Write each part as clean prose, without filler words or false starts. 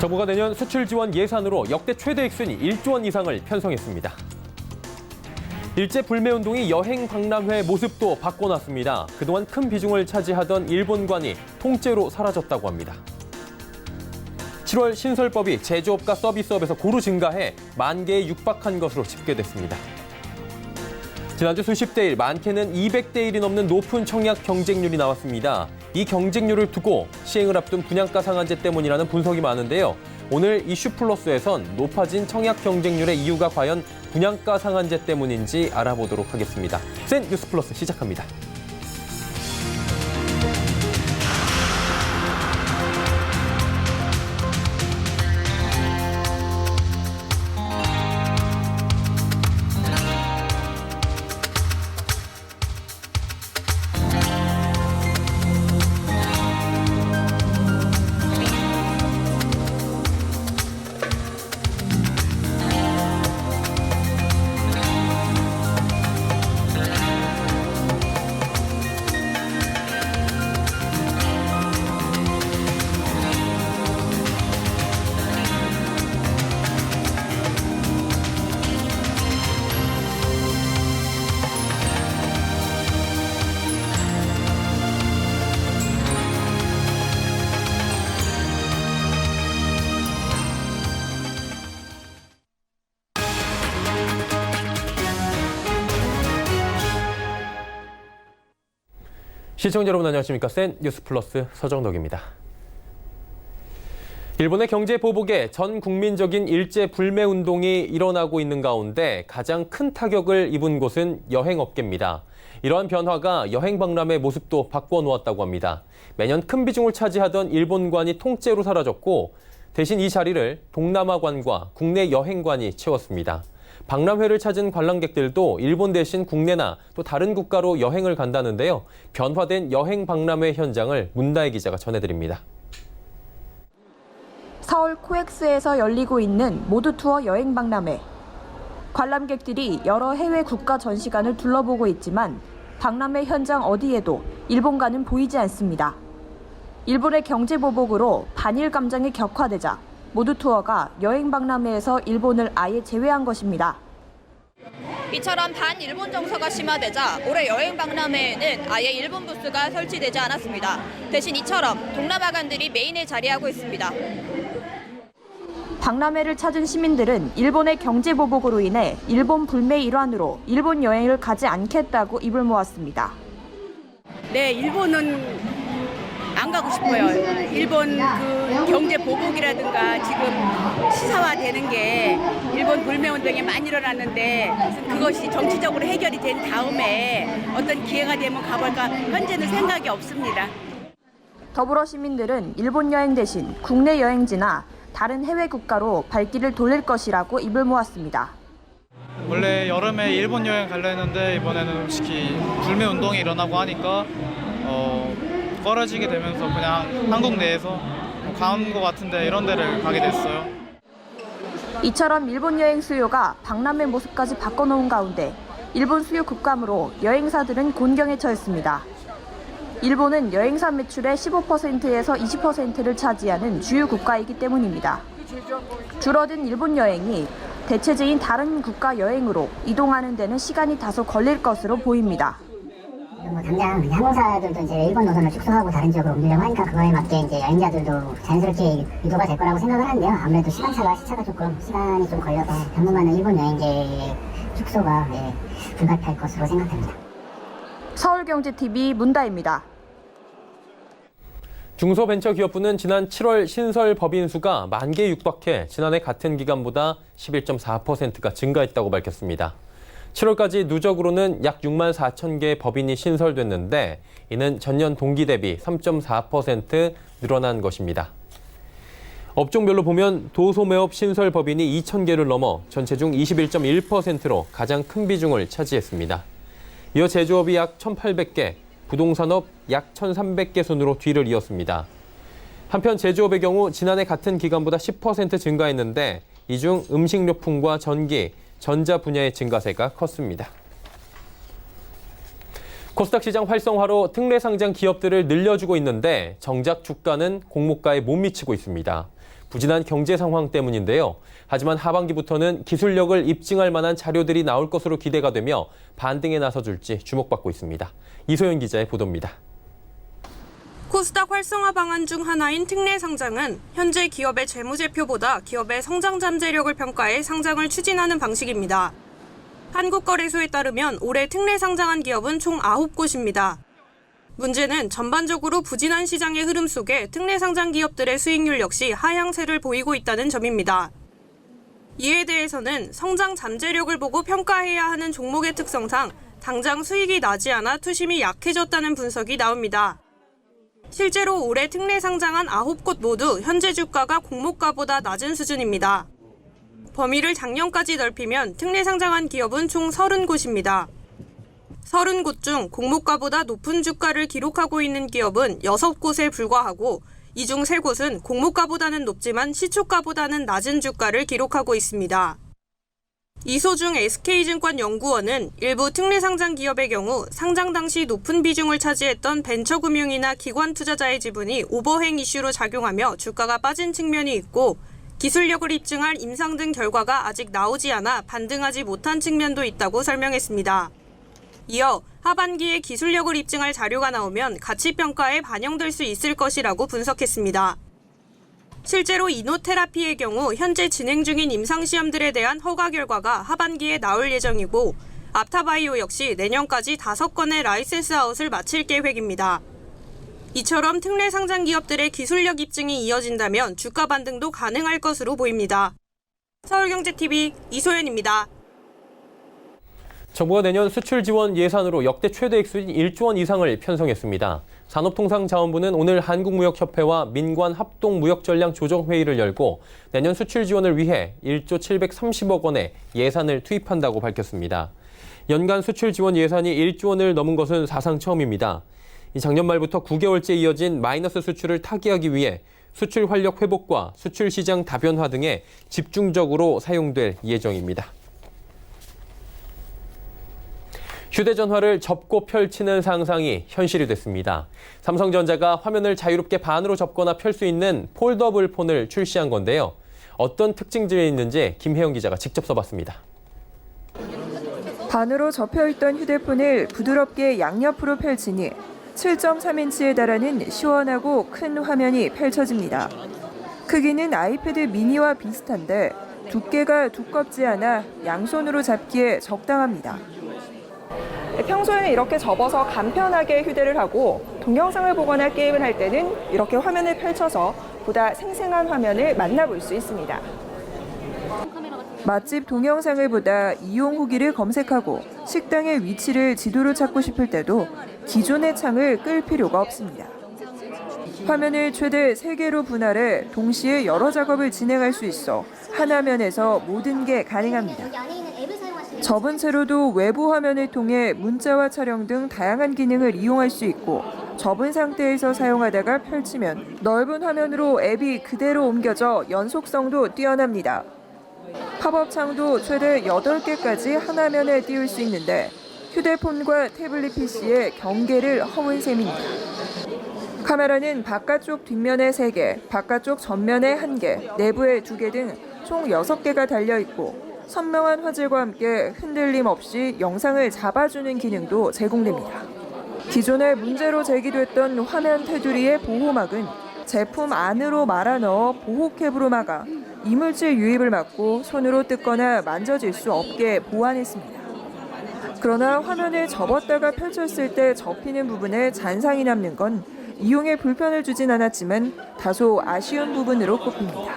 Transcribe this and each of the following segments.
정부가 내년 수출 지원 예산으로 역대 최대 액수인 1조 원 이상을 편성했습니다. 일제 불매운동이 여행 박람회 모습도 바꿔놨습니다. 그동안 큰 비중을 차지하던 일본관이 통째로 사라졌다고 합니다. 7월 신설법이 제조업과 서비스업에서 고루 증가해 10,000개에 육박한 것으로 집계됐습니다. 지난주 수십 대 일, 많게는 200대 1이 넘는 높은 청약 경쟁률이 나왔습니다. 이 경쟁률을 두고 시행을 앞둔 분양가 상한제 때문이라는 분석이 많은데요. 오늘 이슈플러스에선 높아진 청약 경쟁률의 이유가 과연 분양가 상한제 때문인지 알아보도록 하겠습니다. 센 뉴스플러스 시작합니다. 시청자 여러분 안녕하십니까? 센 뉴스플러스 서정덕입니다. 일본의 경제 보복에 전 국민적인 일제 불매운동이 일어나고 있는 가운데 가장 큰 타격을 입은 곳은 여행업계입니다. 이러한 변화가 여행 박람회 모습도 바꿔놓았다고 합니다. 매년 큰 비중을 차지하던 일본관이 통째로 사라졌고 대신 이 자리를 동남아관과 국내 여행관이 채웠습니다. 박람회를 찾은 관람객들도 일본 대신 국내나 또 다른 국가로 여행을 간다는데요. 변화된 여행 박람회 현장을 문다혜 기자가 전해드립니다. 서울 코엑스에서 열리고 있는 모두투어 여행 박람회. 관람객들이 여러 해외 국가 전시관을 둘러보고 있지만 박람회 현장 어디에도 일본관은 보이지 않습니다. 일본의 경제 보복으로 반일 감정이 격화되자 모두투어가 여행 박람회에서 일본을 아예 제외한 것입니다. 이처럼 반일본 정서가 심화되자 올해 여행 박람회에는 아예 일본 부스가 설치되지 않았습니다. 대신 이처럼 동남아관들이 메인에 자리하고 있습니다. 박람회를 찾은 시민들은 일본의 경제 보복으로 인해 일본 불매 일환으로 일본 여행을 가지 않겠다고 입을 모았습니다. 네, 일본은 안 가고 싶어요. 일본 그 경제 보복이라든가 지금 시사화되는 게 일본 불매운동이 많이 일어났는데 그것이 정치적으로 해결이 된 다음에 어떤 기회가 되면 가볼까 현재는 생각이 없습니다. 더불어 시민들은 일본 여행 대신 국내 여행지나 다른 해외 국가로 발길을 돌릴 것이라고 입을 모았습니다. 원래 여름에 일본 여행 가려 했는데 이번에는 솔직히 불매운동이 일어나고 하니까 꺼려지게 되면서 그냥 한국 내에서 간 것 같은데 이런 데를 가게 됐어요. 이처럼 일본 여행 수요가 박람회 모습까지 바꿔놓은 가운데 일본 수요 급감으로 여행사들은 곤경에 처했습니다. 일본은 여행사 매출의 15%에서 20%를 차지하는 주요 국가이기 때문입니다. 줄어든 일본 여행이 대체제인 다른 국가 여행으로 이동하는 데는 시간이 다소 걸릴 것으로 보입니다. 당장 항공사들도 이제 일본 노선을 축소하고 다른 지역으로 옮기려고 하니까 그거에 맞게 이제 여행자들도 자연스럽게 유도가 될 거라고 생각을 하는데요. 아무래도 시차가 조금 시간이 좀 걸려서 당분간은 일본 여행객 축소가 불가피할 것으로 생각됩니다. 서울경제TV 문다혜입니다. 중소벤처기업부는 지난 7월 신설 법인 수가 10,000개에 육박해 지난해 같은 기간보다 11.4%가 증가했다고 밝혔습니다. 7월까지 누적으로는 약 64,000개의 법인이 신설됐는데 이는 전년 동기 대비 3.4% 늘어난 것입니다. 업종별로 보면 도소매업 신설 법인이 2,000개를 넘어 전체 중 21.1%로 가장 큰 비중을 차지했습니다. 이어 제조업이 약 1,800개, 부동산업 약 1,300개 순으로 뒤를 이었습니다. 한편 제조업의 경우 지난해 같은 기간보다 10% 증가했는데 이 중 음식료품과 전기, 전자 분야의 증가세가 컸습니다. 코스닥 시장 활성화로 특례 상장 기업들을 늘려주고 있는데 정작 주가는 공모가에 못 미치고 있습니다. 부진한 경제 상황 때문인데요. 하지만 하반기부터는 기술력을 입증할 만한 자료들이 나올 것으로 기대가 되며 반등에 나서줄지 주목받고 있습니다. 이소연 기자의 보도입니다. 코스닥 활성화 방안 중 하나인 특례 상장은 현재 기업의 재무제표보다 기업의 성장 잠재력을 평가해 상장을 추진하는 방식입니다. 한국거래소에 따르면 올해 특례 상장한 기업은 총 9곳입니다. 문제는 전반적으로 부진한 시장의 흐름 속에 특례 상장 기업들의 수익률 역시 하향세를 보이고 있다는 점입니다. 이에 대해서는 성장 잠재력을 보고 평가해야 하는 종목의 특성상 당장 수익이 나지 않아 투심이 약해졌다는 분석이 나옵니다. 실제로 올해 특례 상장한 9곳 모두 현재 주가가 공모가보다 낮은 수준입니다. 범위를 작년까지 넓히면 특례 상장한 기업은 총 30곳입니다. 30곳 중 공모가보다 높은 주가를 기록하고 있는 기업은 6곳에 불과하고 이 중 3곳은 공모가보다는 높지만 시초가보다는 낮은 주가를 기록하고 있습니다. 이소중 SK증권 연구원은 일부 특례 상장 기업의 경우 상장 당시 높은 비중을 차지했던 벤처금융이나 기관 투자자의 지분이 오버행 이슈로 작용하며 주가가 빠진 측면이 있고 기술력을 입증할 임상 등 결과가 아직 나오지 않아 반등하지 못한 측면도 있다고 설명했습니다. 이어 하반기에 기술력을 입증할 자료가 나오면 가치평가에 반영될 수 있을 것이라고 분석했습니다. 실제로 이노테라피의 경우 현재 진행 중인 임상시험들에 대한 허가 결과가 하반기에 나올 예정이고 앞타바이오 역시 내년까지 5건의 라이센스 아웃을 마칠 계획입니다. 이처럼 특례 상장 기업들의 기술력 입증이 이어진다면 주가 반등도 가능할 것으로 보입니다. 서울경제TV 이소연입니다. 정부가 내년 수출 지원 예산으로 역대 최대 액수인 1조 원 이상을 편성했습니다. 산업통상자원부는 오늘 한국무역협회와 민관 합동무역전략조정회의를 열고 내년 수출 지원을 위해 1조 730억 원의 예산을 투입한다고 밝혔습니다. 연간 수출 지원 예산이 1조 원을 넘은 것은 사상 처음입니다. 작년 말부터 9개월째 이어진 마이너스 수출을 타개하기 위해 수출 활력 회복과 수출 시장 다변화 등에 집중적으로 사용될 예정입니다. 휴대전화를 접고 펼치는 상상이 현실이 됐습니다. 삼성전자가 화면을 자유롭게 반으로 접거나 펼 수 있는 폴더블 폰을 출시한 건데요. 어떤 특징들이 있는지 김혜영 기자가 직접 써봤습니다. 반으로 접혀있던 휴대폰을 부드럽게 양옆으로 펼치니 7.3인치에 달하는 시원하고 큰 화면이 펼쳐집니다. 크기는 아이패드 미니와 비슷한데 두께가 두껍지 않아 양손으로 잡기에 적당합니다. 평소에 이렇게 접어서 간편하게 휴대를 하고 동영상을 보거나 게임을 할 때는 이렇게 화면을 펼쳐서 보다 생생한 화면을 만나볼 수 있습니다. 맛집 동영상을 보다 이용 후기를 검색하고 식당의 위치를 지도로 찾고 싶을 때도 기존의 창을 끌 필요가 없습니다. 화면을 최대 3개로 분할해 동시에 여러 작업을 진행할 수 있어 한 화면에서 모든 게 가능합니다. 접은 채로도 외부 화면을 통해 문자와 촬영 등 다양한 기능을 이용할 수 있고 접은 상태에서 사용하다가 펼치면 넓은 화면으로 앱이 그대로 옮겨져 연속성도 뛰어납니다. 팝업 창도 최대 8개까지 한 화면에 띄울 수 있는데 휴대폰과 태블릿 PC의 경계를 허문 셈입니다. 카메라는 바깥쪽 뒷면에 3개, 바깥쪽 전면에 1개, 내부에 2개 등 총 6개가 달려있고 선명한 화질과 함께 흔들림 없이 영상을 잡아주는 기능도 제공됩니다. 기존에 문제로 제기됐던 화면 테두리의 보호막은 제품 안으로 말아 넣어 보호캡으로 막아 이물질 유입을 막고 손으로 뜯거나 만져질 수 없게 보완했습니다. 그러나 화면을 접었다가 펼쳤을 때 접히는 부분에 잔상이 남는 건 이용에 불편을 주진 않았지만 다소 아쉬운 부분으로 꼽힙니다.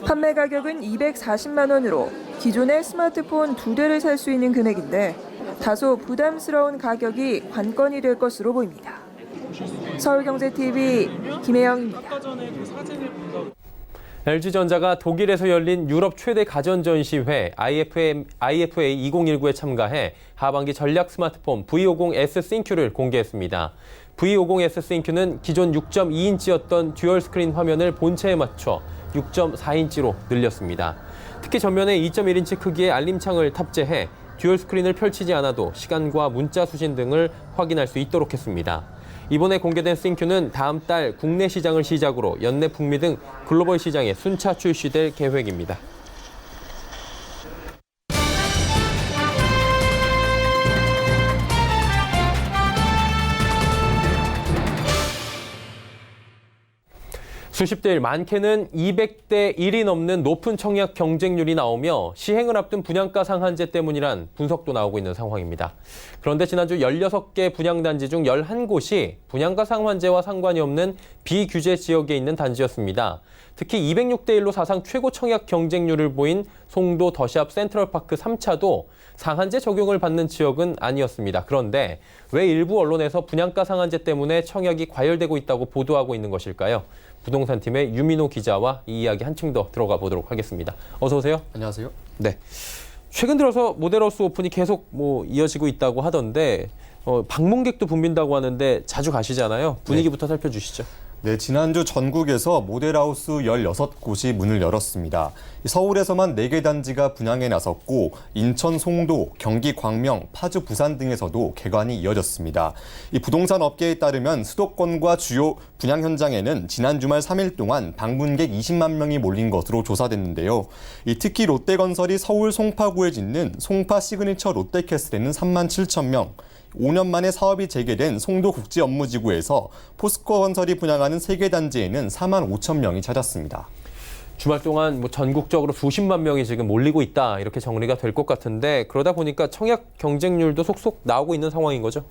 판매 가격은 240만 원으로 기존의 스마트폰 2대를 살 수 있는 금액인데 다소 부담스러운 가격이 관건이 될 것으로 보입니다. 서울경제TV 김혜영입니다. LG전자가 독일에서 열린 유럽 최대 가전전시회 IFA 2019에 참가해 하반기 전략 스마트폰 V50S 싱큐를 공개했습니다. V50S 싱큐는 기존 6.2인치였던 듀얼 스크린 화면을 본체에 맞춰 6.4인치로 늘렸습니다. 특히 전면에 2.1인치 크기의 알림창을 탑재해 듀얼 스크린을 펼치지 않아도 시간과 문자 수신 등을 확인할 수 있도록 했습니다. 이번에 공개된 싱큐는 다음 달 국내 시장을 시작으로 연내 북미 등 글로벌 시장에 순차 출시될 계획입니다. 수십 대 1, 많게는 200대 1이 넘는 높은 청약 경쟁률이 나오며 시행을 앞둔 분양가 상한제 때문이란 분석도 나오고 있는 상황입니다. 그런데 지난주 16개 분양단지 중 11곳이 분양가 상한제와 상관이 없는 비규제 지역에 있는 단지였습니다. 특히 206대 1로 사상 최고 청약 경쟁률을 보인 송도 더샵 센트럴파크 3차도 상한제 적용을 받는 지역은 아니었습니다. 그런데 왜 일부 언론에서 분양가 상한제 때문에 청약이 과열되고 있다고 보도하고 있는 것일까요? 부동산팀의 유민호 기자와 이 이야기 한층 더 들어가 보도록 하겠습니다. 어서 오세요. 안녕하세요. 네. 최근 들어서 모델하우스 오픈이 계속 이어지고 있다고 하던데 방문객도 붐빈다고 하는데 자주 가시잖아요. 분위기부터 살펴주시죠. 네, 지난주 전국에서 모델하우스 16곳이 문을 열었습니다. 서울에서만 4개 단지가 분양에 나섰고 인천 송도, 경기 광명, 파주 부산 등에서도 개관이 이어졌습니다. 이 부동산 업계에 따르면 수도권과 주요 분양 현장에는 지난 주말 3일 동안 방문객 20만 명이 몰린 것으로 조사됐는데요. 특히 롯데건설이 서울 송파구에 짓는 송파 시그니처 롯데캐슬에는 3만 7천 명, 5년 만에 사업이 재개된 송도국제업무지구에서 포스코건설이 분양하는 3개 단지에는 4만 5천 명이 찾았습니다. 주말 동안 전국적으로 수십만 명이 지금 몰리고 있다 이렇게 정리가 될 것 같은데 그러다 보니까 청약 경쟁률도 속속 나오고 있는 상황인 거죠?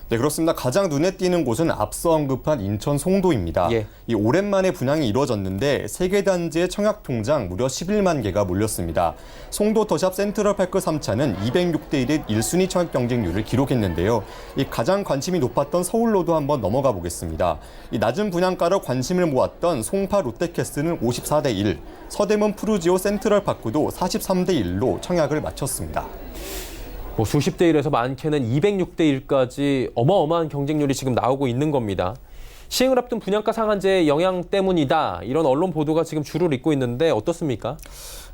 네, 그렇습니다. 가장 눈에 띄는 곳은 앞서 언급한 인천 송도입니다. 예. 이 오랜만에 분양이 이루어졌는데 3개 단지의 청약 통장 무려 11만 개가 몰렸습니다. 송도 더샵 센트럴파크 3차는 206대 1의 1순위 청약 경쟁률을 기록했는데요. 이 가장 관심이 높았던 서울로도 한번 넘어가 보겠습니다. 이 낮은 분양가로 관심을 모았던 송파 롯데캐슬은 54대 1, 서대문 푸르지오 센트럴파크도 43대 1로 청약을 마쳤습니다. 수십 대 1에서 많게는 206대 1까지 어마어마한 경쟁률이 지금 나오고 있는 겁니다. 시행을 앞둔 분양가 상한제의 영향 때문이다. 이런 언론 보도가 지금 줄을 잇고 있는데 어떻습니까?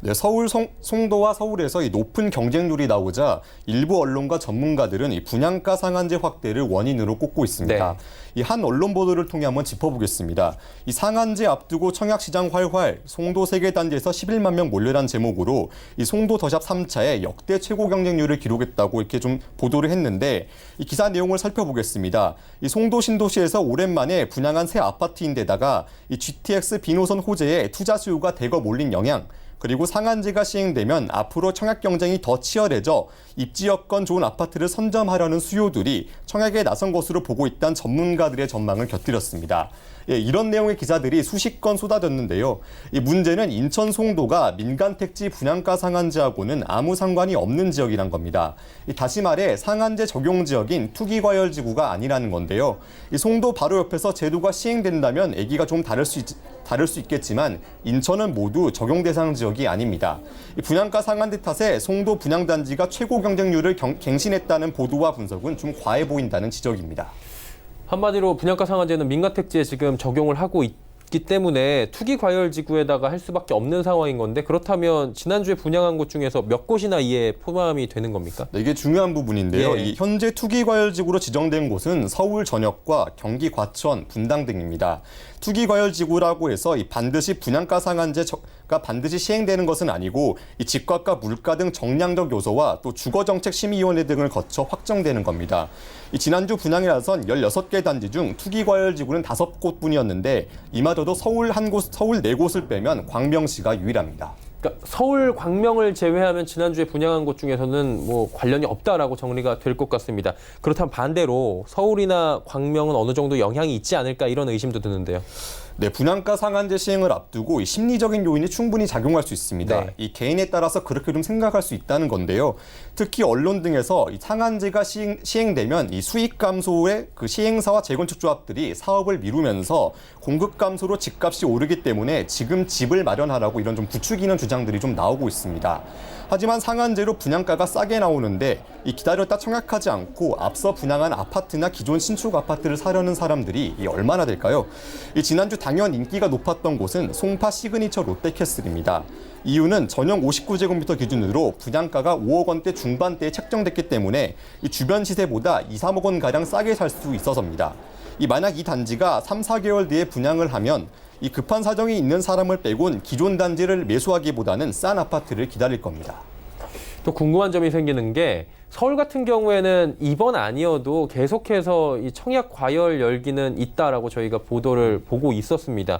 네, 서울 송도와 서울에서 이 높은 경쟁률이 나오자 일부 언론과 전문가들은 이 분양가 상한제 확대를 원인으로 꼽고 있습니다. 네. 이 한 언론 보도를 통해 한번 짚어보겠습니다. 이 상한제 앞두고 청약시장 활활, 송도 3개 단지에서 11만 명 몰려란 제목으로 이 송도 더샵 3차에 역대 최고 경쟁률을 기록했다고 이렇게 좀 보도를 했는데 이 기사 내용을 살펴보겠습니다. 이 송도 신도시에서 오랜만에 분양한 새 아파트인데다가 이 GTX 비노선 호재에 투자 수요가 대거 몰린 영향, 그리고 상한제가 시행되면 앞으로 청약 경쟁이 더 치열해져 입지 여건 좋은 아파트를 선점하려는 수요들이 청약에 나선 것으로 보고 있다는 전문가들의 전망을 곁들였습니다. 예, 이런 내용의 기사들이 수십 건 쏟아졌는데요. 이 문제는 인천 송도가 민간 택지 분양가 상한제하고는 아무 상관이 없는 지역이란 겁니다. 다시 말해 상한제 적용 지역인 투기과열지구가 아니라는 건데요. 이 송도 바로 옆에서 제도가 시행된다면 얘기가 좀 다를 수 있겠지만 인천은 모두 적용 대상 지역이 아닙니다. 이 분양가 상한제 탓에 송도 분양단지가 최고 경쟁률을 갱신했다는 보도와 분석은 좀 과해 보인다는 지적입니다. 한마디로 분양가 상한제는 민간 택지에 지금 적용을 하고 있기 때문에 투기 과열 지구에다가 할 수밖에 없는 상황인 건데 그렇다면 지난주에 분양한 곳 중에서 몇 곳이나 이에 포함이 되는 겁니까? 네, 이게 중요한 부분인데요. 예. 이 현재 투기 과열 지구로 지정된 곳은 서울 전역과 경기 과천, 분당 등입니다. 투기 과열 지구라고 해서 반드시 분양가 상한제가 반드시 시행되는 것은 아니고 이 집값과 물가 등 정량적 요소와 또 주거정책심의위원회 등을 거쳐 확정되는 겁니다. 지난주 분양에 나선 16개 단지 중 투기 과열 지구는 5곳뿐이었는데 이마저도 서울 4곳을 빼면 광명시가 유일합니다. 그러니까 서울, 광명을 제외하면 지난주에 분양한 곳 중에서는 관련이 없다라고 정리가 될 것 같습니다. 그렇다면 반대로 서울이나 광명은 어느 정도 영향이 있지 않을까 이런 의심도 드는데요. 네, 분양가 상한제 시행을 앞두고 이 심리적인 요인이 충분히 작용할 수 있습니다. 네. 이 개인에 따라서 그렇게 좀 생각할 수 있다는 건데요. 특히 언론 등에서 이 상한제가 시행되면 이 수익 감소의 그 시행사와 재건축 조합들이 사업을 미루면서 공급 감소로 집값이 오르기 때문에 지금 집을 마련하라고 이런 좀 부추기는 주장들이 좀 나오고 있습니다. 하지만 상한제로 분양가가 싸게 나오는데 이 기다렸다 청약하지 않고 앞서 분양한 아파트나 기존 신축 아파트를 사려는 사람들이 얼마나 될까요? 지난주 당연 인기가 높았던 곳은 송파 시그니처 롯데캐슬입니다. 이유는 전용 59제곱미터 기준으로 분양가가 5억 원대 중반대에 책정됐기 때문에 이 주변 시세보다 2, 3억 원가량 싸게 살 수 있어서입니다. 만약 이 단지가 3, 4개월 뒤에 분양을 하면 이 급한 사정이 있는 사람을 빼곤 기존 단지를 매수하기보다는 싼 아파트를 기다릴 겁니다. 또 궁금한 점이 생기는 게 서울 같은 경우에는 이번 아니어도 계속해서 이 청약 과열 열기는 있다라고 저희가 보도를 보고 있었습니다.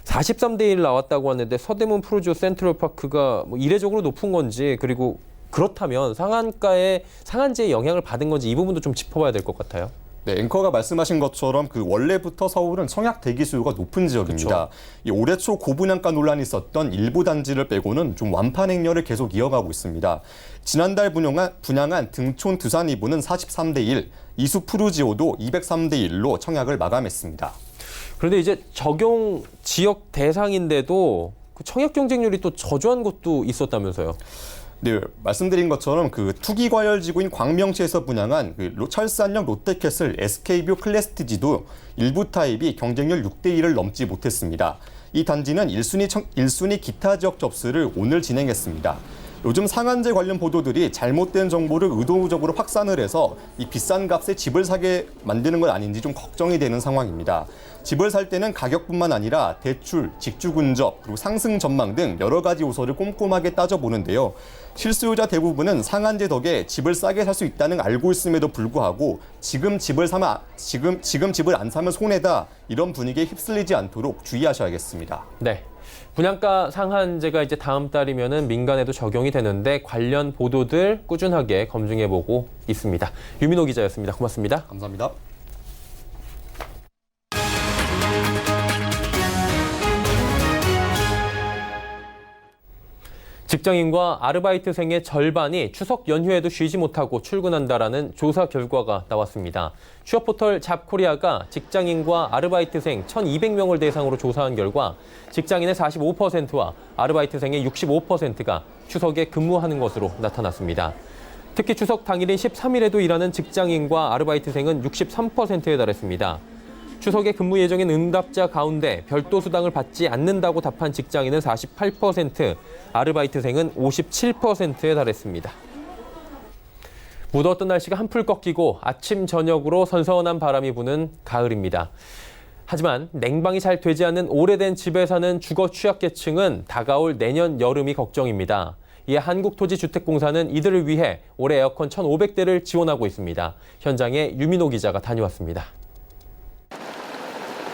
43대 1 나왔다고 하는데 서대문 푸르지오 센트럴파크가 뭐 이례적으로 높은 건지, 그리고 그렇다면 상한제의 영향을 받은 건지 이 부분도 좀 짚어봐야 될 것 같아요. 네, 앵커가 말씀하신 것처럼 원래부터 서울은 청약 대기 수요가 높은 지역입니다. 이 올해 초 고분양가 논란이 있었던 일부 단지를 빼고는 좀 완판 행렬을 계속 이어가고 있습니다. 지난달 분양한 등촌 두산 2부는 43대 1, 이수 푸르지오도 203대 1로 청약을 마감했습니다. 그런데 이제 적용 지역 대상인데도 그 청약 경쟁률이 또 저조한 곳도 있었다면서요? 네, 말씀드린 것처럼 투기 과열지구인 광명시에서 분양한 철산역 롯데캐슬 SK뷰 클래스티지도 일부 타입이 경쟁률 6대 1을 넘지 못했습니다. 이 단지는 1순위 기타 지역 접수를 오늘 진행했습니다. 요즘 상한제 관련 보도들이 잘못된 정보를 의도적으로 확산을 해서 이 비싼 값에 집을 사게 만드는 건 아닌지 좀 걱정이 되는 상황입니다. 집을 살 때는 가격뿐만 아니라 대출, 직주 근접, 그리고 상승 전망 등 여러 가지 요소를 꼼꼼하게 따져보는데요. 실수요자 대부분은 상한제 덕에 집을 싸게 살 수 있다는 알고 있음에도 불구하고 지금 집을 안 사면 손해다, 이런 분위기에 휩쓸리지 않도록 주의하셔야겠습니다. 네. 분양가 상한제가 이제 다음 달이면은 민간에도 적용이 되는데 관련 보도들 꾸준하게 검증해보고 있습니다. 유민호 기자였습니다. 고맙습니다. 감사합니다. 직장인과 아르바이트생의 절반이 추석 연휴에도 쉬지 못하고 출근한다라는 조사 결과가 나왔습니다. 취업포털 잡코리아가 직장인과 아르바이트생 1,200명을 대상으로 조사한 결과 직장인의 45%와 아르바이트생의 65%가 추석에 근무하는 것으로 나타났습니다. 특히 추석 당일인 13일에도 일하는 직장인과 아르바이트생은 63%에 달했습니다. 추석에 근무 예정인 응답자 가운데 별도 수당을 받지 않는다고 답한 직장인은 48%, 아르바이트생은 57%에 달했습니다. 무더웠던 날씨가 한풀 꺾이고 아침 저녁으로 선선한 바람이 부는 가을입니다. 하지만 냉방이 잘 되지 않는 오래된 집에 사는 주거 취약계층은 다가올 내년 여름이 걱정입니다. 이에 한국토지주택공사는 이들을 위해 올해 에어컨 1,500대를 지원하고 있습니다. 현장에 유민호 기자가 다녀왔습니다.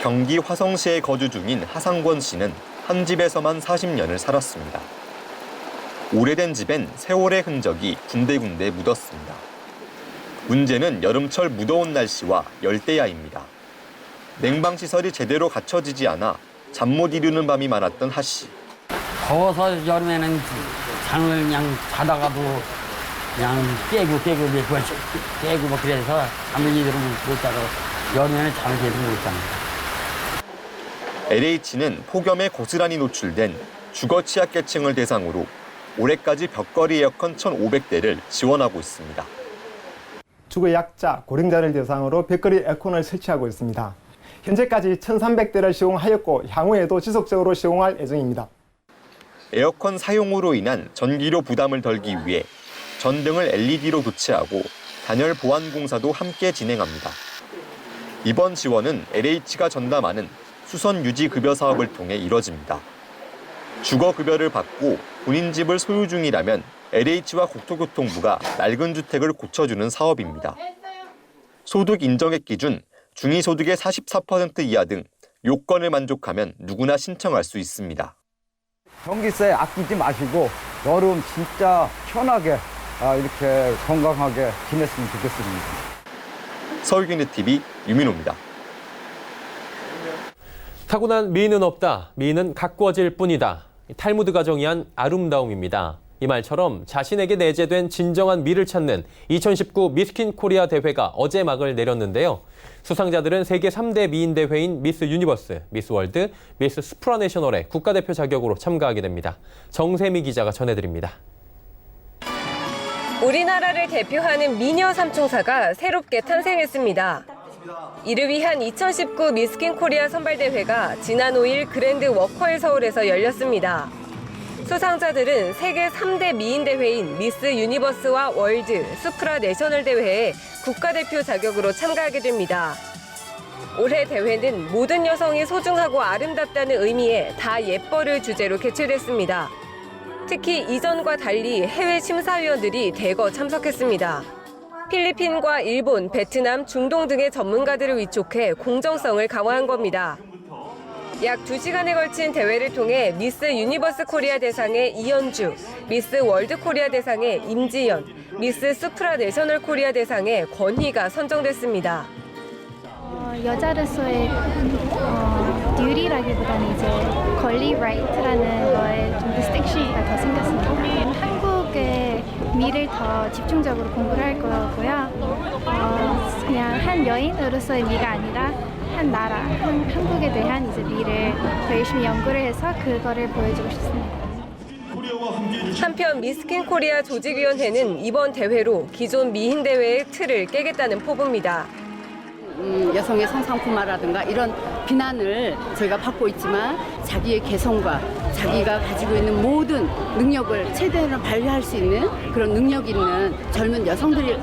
경기 화성시에 거주 중인 하상권 씨는 한 집에서만 40년을 살았습니다. 오래된 집엔 세월의 흔적이 군데군데 묻었습니다. 문제는 여름철 무더운 날씨와 열대야입니다. 냉방시설이 제대로 갖춰지지 않아 잠 못 이루는 밤이 많았던 하 씨. 더워서 여름에는 잠을 그냥 자다가도 그냥 깨고 뭐 그래서 잠을 제대로 못 자고 여름에는 잠을 제대로 못 잡니다. LH는 폭염에 고스란히 노출된 주거 취약계층을 대상으로 올해까지 벽걸이 에어컨 1,500대를 지원하고 있습니다. 주거 약자, 고령자를 대상으로 벽걸이 에어컨을 설치하고 있습니다. 현재까지 1,300대를 시공하였고 향후에도 지속적으로 시공할 예정입니다. 에어컨 사용으로 인한 전기료 부담을 덜기 위해 전등을 LED로 교체하고 단열 보안 공사도 함께 진행합니다. 이번 지원은 LH가 전담하는 수선 유지 급여 사업을 통해 이뤄집니다. 주거 급여를 받고 본인 집을 소유 중이라면 LH와 국토교통부가 낡은 주택을 고쳐주는 사업입니다. 소득 인정액 기준, 중위소득의 44% 이하 등 요건을 만족하면 누구나 신청할 수 있습니다. 전기세 아끼지 마시고 여름 진짜 편하게 이렇게 건강하게 지냈으면 좋겠습니다. 서울경제TV 유민호입니다. 타고난 미인은 없다. 미인은 가꾸어질 뿐이다. 탈무드가 정의한 아름다움입니다. 이 말처럼 자신에게 내재된 진정한 미를 찾는 2019 미스킨 코리아 대회가 어제 막을 내렸는데요. 수상자들은 세계 3대 미인 대회인 미스 유니버스, 미스 월드, 미스 수프라내셔널의 국가대표 자격으로 참가하게 됩니다. 정세미 기자가 전해드립니다. 우리나라를 대표하는 미녀 삼총사가 새롭게 탄생했습니다. 이를 위한 2019 미스킨 코리아 선발대회가 지난 5일 그랜드 워커힐 서울에서 열렸습니다. 수상자들은 세계 3대 미인 대회인 미스 유니버스와 월드, 수프라 내셔널 대회에 국가대표 자격으로 참가하게 됩니다. 올해 대회는 모든 여성이 소중하고 아름답다는 의미의 다 예뻐를 주제로 개최됐습니다. 특히 이전과 달리 해외 심사위원들이 대거 참석했습니다. 필리핀과 일본, 베트남, 중동 등의 전문가들을 위촉해 공정성을 강화한 겁니다. 약 2시간에 걸친 대회를 통해 미스 유니버스 코리아 대상의 이현주, 미스 월드 코리아 대상의 임지연, 미스 수프라 내셔널 코리아 대상의 권희가 선정됐습니다. 여자로서의 듀티라기보다는 이제 권리 라이트라는 거에 좀 디스틱션가 더 생겼습니다. 한국의 미를 더 집중적으로 공부를 할 거고요. 그냥 한 여인으로서의 미가 아니라 한 나라, 한국에 대한 이제 미를 더 열심히 연구를 해서 그거를 보여주고 싶습니다. 한편 미스킨 코리아 조직위원회는 이번 대회로 기존 미인 대회의 틀을 깨겠다는 포부입니다. 여성의 성상품화라든가 이런 비난을 저희가 받고 있지만 자기의 개성과 자기가 가지고 있는 모든 능력을 최대한 발휘할 수 있는 그런 능력 있는 젊은 여성들이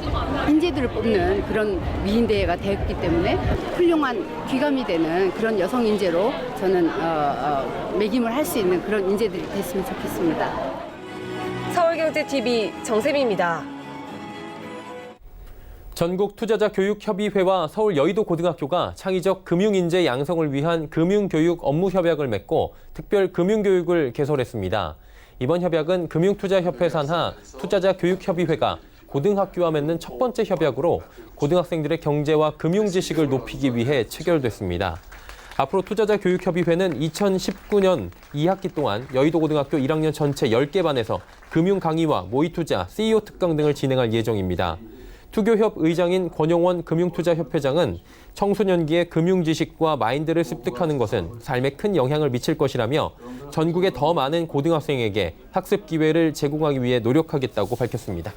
인재들을 뽑는 그런 미인 대회가 됐기 때문에 훌륭한 귀감이 되는 그런 여성 인재로 저는 매김을 할 수 있는 그런 인재들이 됐으면 좋겠습니다. 서울경제TV 정세미입니다. 전국투자자교육협의회와 서울 여의도고등학교가 창의적 금융인재 양성을 위한 금융교육 업무협약을 맺고 특별금융교육을 개설했습니다. 이번 협약은 금융투자협회 산하 투자자교육협의회가 고등학교와 맺는 첫 번째 협약으로 고등학생들의 경제와 금융지식을 높이기 위해 체결됐습니다. 앞으로 투자자교육협의회는 2019년 2학기 동안 여의도고등학교 1학년 전체 10개 반에서 금융강의와 모의투자, CEO 특강 등을 진행할 예정입니다. 투교협 의장인 권용원 금융투자협회장은 청소년기의 금융지식과 마인드를 습득하는 것은 삶에 큰 영향을 미칠 것이라며 전국의 더 많은 고등학생에게 학습 기회를 제공하기 위해 노력하겠다고 밝혔습니다.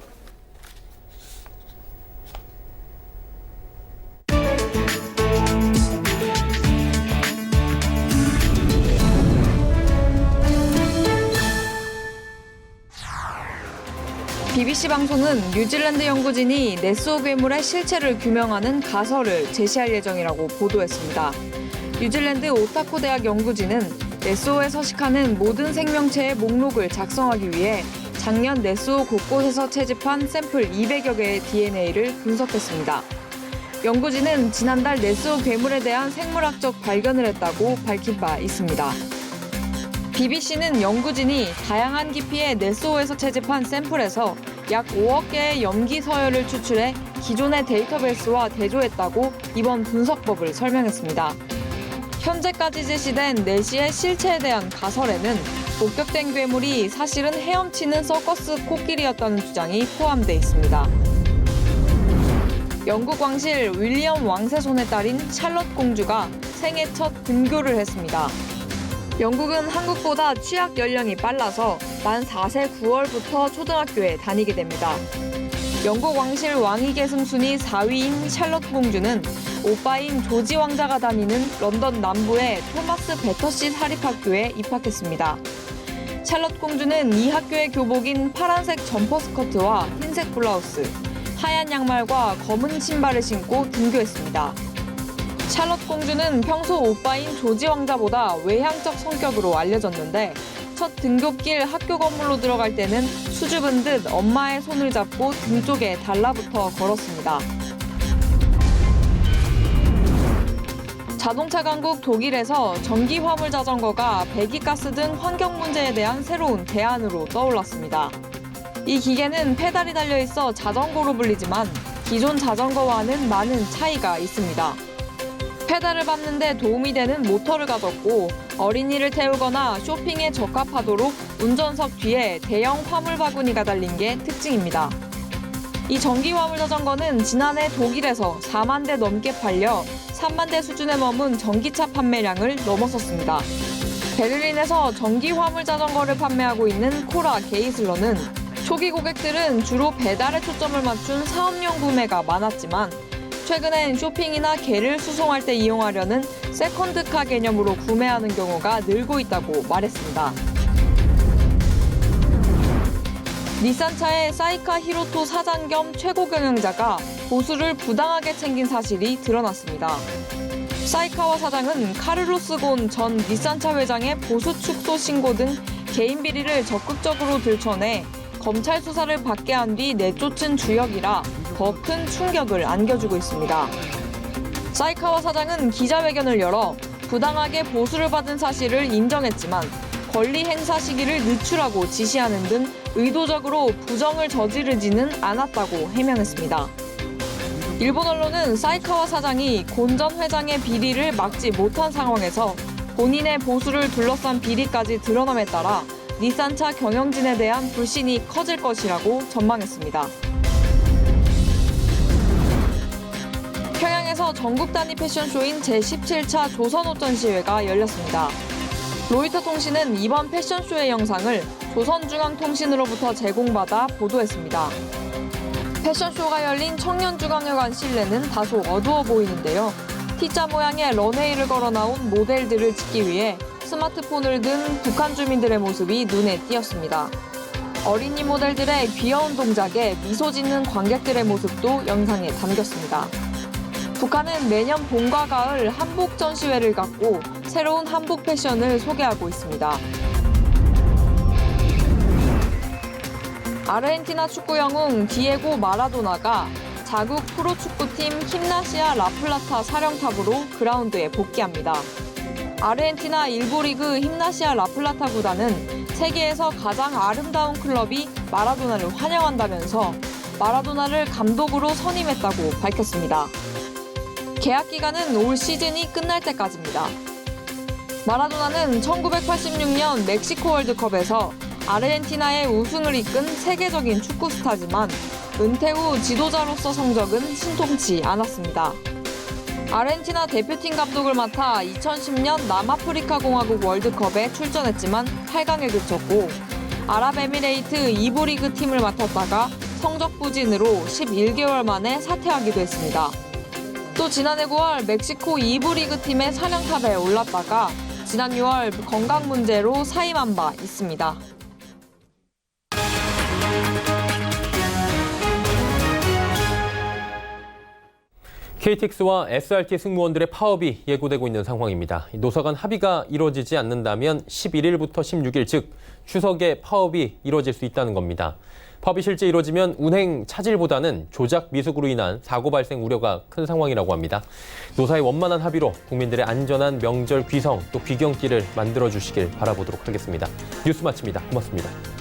BBC 방송은 뉴질랜드 연구진이 네스호 괴물의 실체를 규명하는 가설을 제시할 예정이라고 보도했습니다. 뉴질랜드 오타코 대학 연구진은 네스호에 서식하는 모든 생명체의 목록을 작성하기 위해 작년 네스호 곳곳에서 채집한 샘플 200여 개의 DNA를 분석했습니다. 연구진은 지난달 네스호 괴물에 대한 생물학적 발견을 했다고 밝힌 바 있습니다. BBC는 연구진이 다양한 깊이의 네스호에서 채집한 샘플에서 약 5억 개의 염기 서열을 추출해 기존의 데이터베이스와 대조했다고 이번 분석법을 설명했습니다. 현재까지 제시된 네시의 실체에 대한 가설에는 목격된 괴물이 사실은 헤엄치는 서커스 코끼리였다는 주장이 포함돼 있습니다. 영국 왕실 윌리엄 왕세 손의 딸인 샬럿 공주가 생애 첫 등교를 했습니다. 영국은 한국보다 취학 연령이 빨라서 만 4세 9월부터 초등학교에 다니게 됩니다. 영국 왕실 왕위 계승 순위 4위인 샬럿 공주는 오빠인 조지 왕자가 다니는 런던 남부의 토마스 배터시 사립학교에 입학했습니다. 샬럿 공주는 이 학교의 교복인 파란색 점퍼 스커트와 흰색 블라우스, 하얀 양말과 검은 신발을 신고 등교했습니다. 샬럿 공주는 평소 오빠인 조지 왕자보다 외향적 성격으로 알려졌는데 첫 등굣길 학교 건물로 들어갈 때는 수줍은 듯 엄마의 손을 잡고 등 쪽에 달라붙어 걸었습니다. 자동차 강국 독일에서 전기 화물 자전거가 배기가스 등 환경 문제에 대한 새로운 대안으로 떠올랐습니다. 이 기계는 페달이 달려있어 자전거로 불리지만 기존 자전거와는 많은 차이가 있습니다. 페달을 밟는 데 도움이 되는 모터를 가졌고 어린이를 태우거나 쇼핑에 적합하도록 운전석 뒤에 대형 화물 바구니가 달린 게 특징입니다. 이 전기 화물 자전거는 지난해 독일에서 4만 대 넘게 팔려 3만 대 수준에 머문 전기차 판매량을 넘어섰습니다. 베를린에서 전기 화물 자전거를 판매하고 있는 코라 게이슬러는 초기 고객들은 주로 배달에 초점을 맞춘 사업용 구매가 많았지만 최근엔 쇼핑이나 개를 수송할 때 이용하려는 세컨드카 개념으로 구매하는 경우가 늘고 있다고 말했습니다. 닛산차의 사이카 히로토 사장 겸 최고 경영자가 보수를 부당하게 챙긴 사실이 드러났습니다. 사이카와 사장은 카를로스 곤 전 닛산차 회장의 보수 축소 신고 등 개인 비리를 적극적으로 들춰내 검찰 수사를 받게 한 뒤 내쫓은 주역이라 더 큰 충격을 안겨주고 있습니다. 사이카와 사장은 기자회견을 열어 부당하게 보수를 받은 사실을 인정했지만 권리 행사 시기를 늦추라고 지시하는 등 의도적으로 부정을 저지르지는 않았다고 해명했습니다. 일본 언론은 사이카와 사장이 곤 전 회장의 비리를 막지 못한 상황에서 본인의 보수를 둘러싼 비리까지 드러남에 따라 닛산차 경영진에 대한 불신이 커질 것이라고 전망했습니다. 평양에서 전국 단위 패션쇼인 제17차 조선옷 전시회가 열렸습니다. 로이터 통신은 이번 패션쇼의 영상을 조선중앙통신으로부터 제공받아 보도했습니다. 패션쇼가 열린 청년중앙회관 실내는 다소 어두워 보이는데요. T자 모양의 런웨이를 걸어 나온 모델들을 찍기 위해 스마트폰을 든 북한 주민들의 모습이 눈에 띄었습니다. 어린이 모델들의 귀여운 동작에 미소 짓는 관객들의 모습도 영상에 담겼습니다. 북한은 매년 봄과 가을 한복 전시회를 갖고 새로운 한복 패션을 소개하고 있습니다. 아르헨티나 축구 영웅 디에고 마라도나가 자국 프로축구팀 힘나시아 라플라타 사령탑으로 그라운드에 복귀합니다. 아르헨티나 1부 리그 힘나시아 라플라타 구단은 세계에서 가장 아름다운 클럽이 마라도나를 환영한다면서 마라도나를 감독으로 선임했다고 밝혔습니다. 계약 기간은 올 시즌이 끝날 때까지입니다. 마라도나는 1986년 멕시코 월드컵에서 아르헨티나의 우승을 이끈 세계적인 축구 스타지만 은퇴 후 지도자로서 성적은 신통치 않았습니다. 아르헨티나 대표팀 감독을 맡아 2010년 남아프리카 공화국 월드컵에 출전했지만 8강에 그쳤고 아랍에미레이트 2부 리그 팀을 맡았다가 성적 부진으로 11개월 만에 사퇴하기도 했습니다. 또 지난해 9월 멕시코 2부 리그 팀의 사령탑에 올랐다가 지난 6월 건강 문제로 사임한 바 있습니다. KTX와 SRT 승무원들의 파업이 예고되고 있는 상황입니다. 노사 간 합의가 이루어지지 않는다면 11일부터 16일, 즉 추석에 파업이 이루어질 수 있다는 겁니다. 파업이 실제 이루어지면 운행 차질보다는 조작 미숙으로 인한 사고 발생 우려가 큰 상황이라고 합니다. 노사의 원만한 합의로 국민들의 안전한 명절 귀성 또 귀경길을 만들어주시길 바라보도록 하겠습니다. 뉴스 마칩니다. 고맙습니다.